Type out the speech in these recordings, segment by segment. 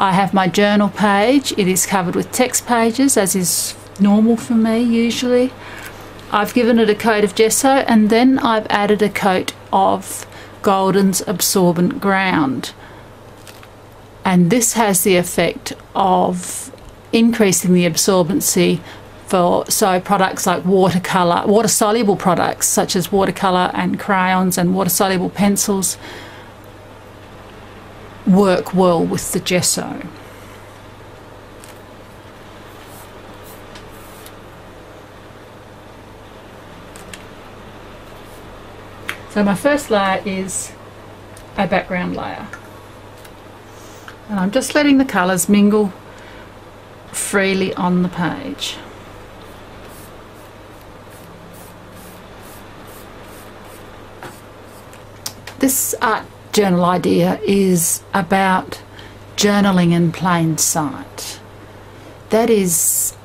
I have my journal page. It is covered with text pages, as is normal for me usually. I've given it a coat of gesso, and then I've added a coat of Golden's Absorbent Ground. And this has the effect of increasing the absorbency for products like watercolour, water-soluble products such as watercolour and crayons and water-soluble pencils work well with the gesso. So my first layer is a background layer. And I'm just letting the colours mingle freely on the page. This art journal idea is about journaling in plain sight. That is,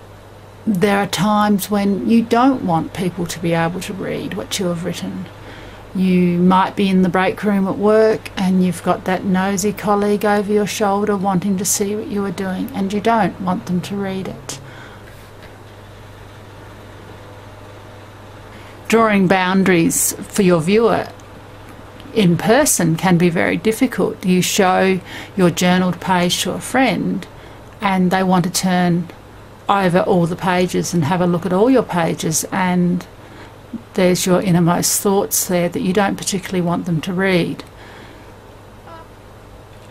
there are times when you don't want people to be able to read what you have written. You might be in the break room at work and you've got that nosy colleague over your shoulder wanting to see what you are doing, and you don't want them to read it. Drawing boundaries for your viewer in person can be very difficult. You show your journaled page to a friend and they want to turn over all the pages and have a look at all your pages, and there's your innermost thoughts there that you don't particularly want them to read.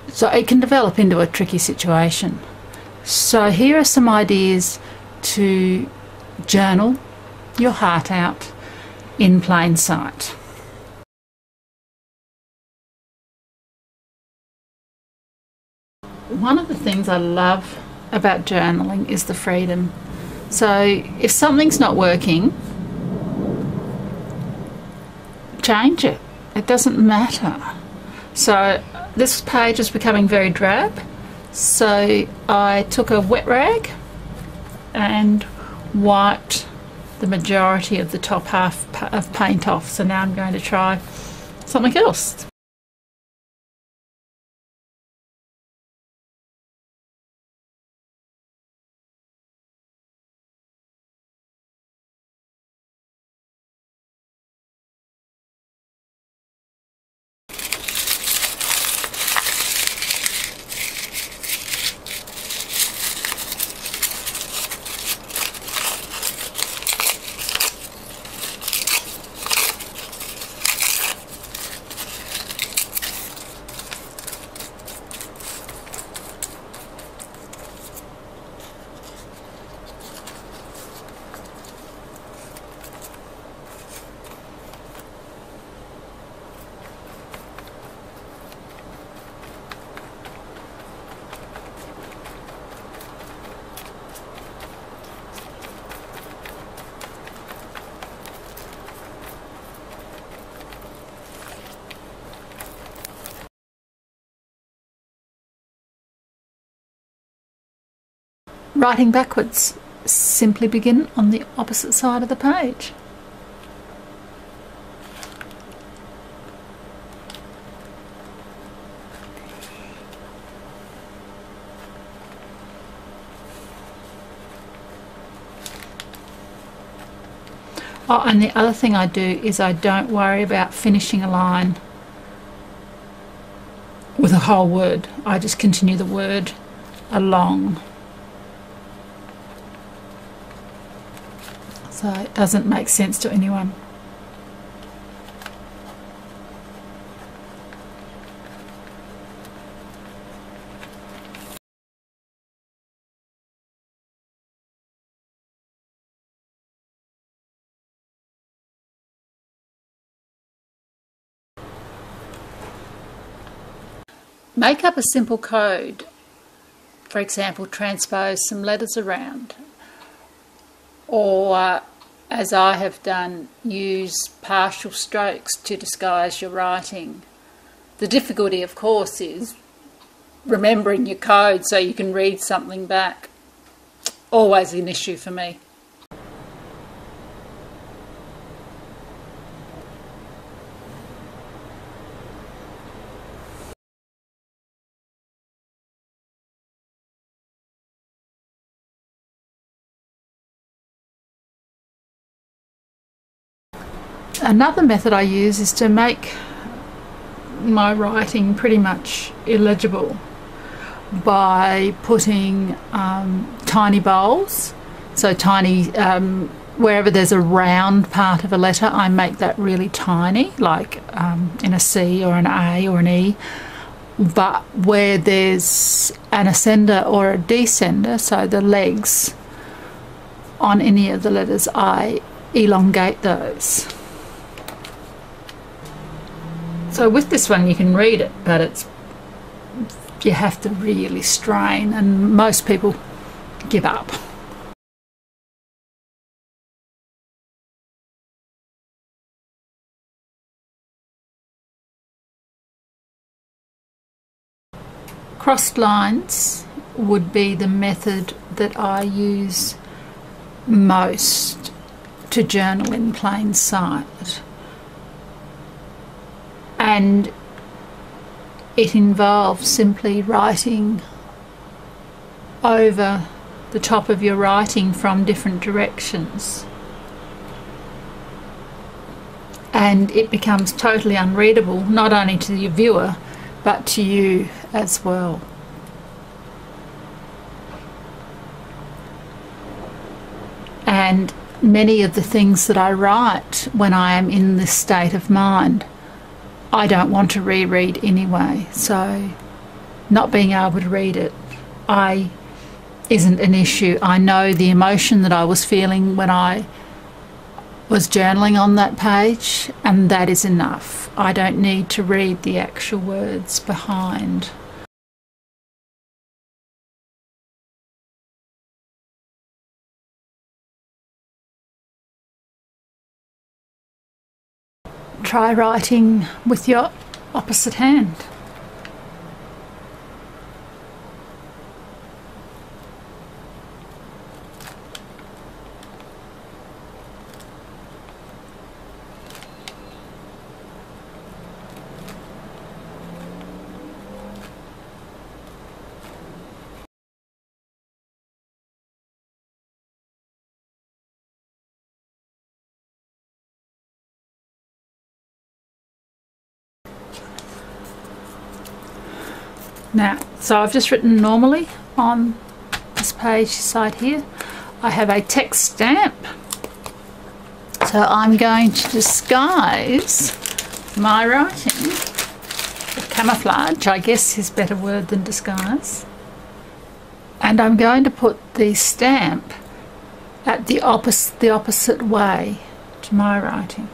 So it can develop into a tricky situation. So here are some ideas to journal your heart out in plain sight. One of the things I love about journaling is the freedom. So if something's not working, change it. It doesn't matter. So this page is becoming very drab, so I took a wet rag and wiped the majority of the top half of paint off. So now I'm going to try something else. Writing backwards, simply begin on the opposite side of the page. Oh, and the other thing I do is I don't worry about finishing a line with a whole word. I just continue the word along. So it doesn't make sense to anyone. Make up a simple code. For example, transpose some letters around. Or, as I have done, use partial strokes to disguise your writing. The difficulty, of course, is remembering your code so you can read something back. Always an issue for me. Another method I use is to make my writing pretty much illegible by putting tiny bowls, so tiny, wherever there's a round part of a letter, I make that really tiny, like in a C or an A or an E. But where there's an ascender or a descender, so the legs on any of the letters, I elongate those. So with this one you can read it, but you have to really strain, and most people give up. Crossed lines would be the method that I use most to journal in plain sight, and it involves simply writing over the top of your writing from different directions, and it becomes totally unreadable, not only to your viewer but to you as well. And many of the things that I write when I am in this state of mind, I don't want to reread anyway, so not being able to read it isn't an issue. I know the emotion that I was feeling when I was journaling on that page, and that is enough. I don't need to read the actual words behind. Try writing with your opposite hand. Now, so I've just written normally on this page side here. I have a text stamp, so I'm going to disguise my writing, or camouflage, I guess is a better word than disguise, and I'm going to put the stamp at the opposite way to my writing.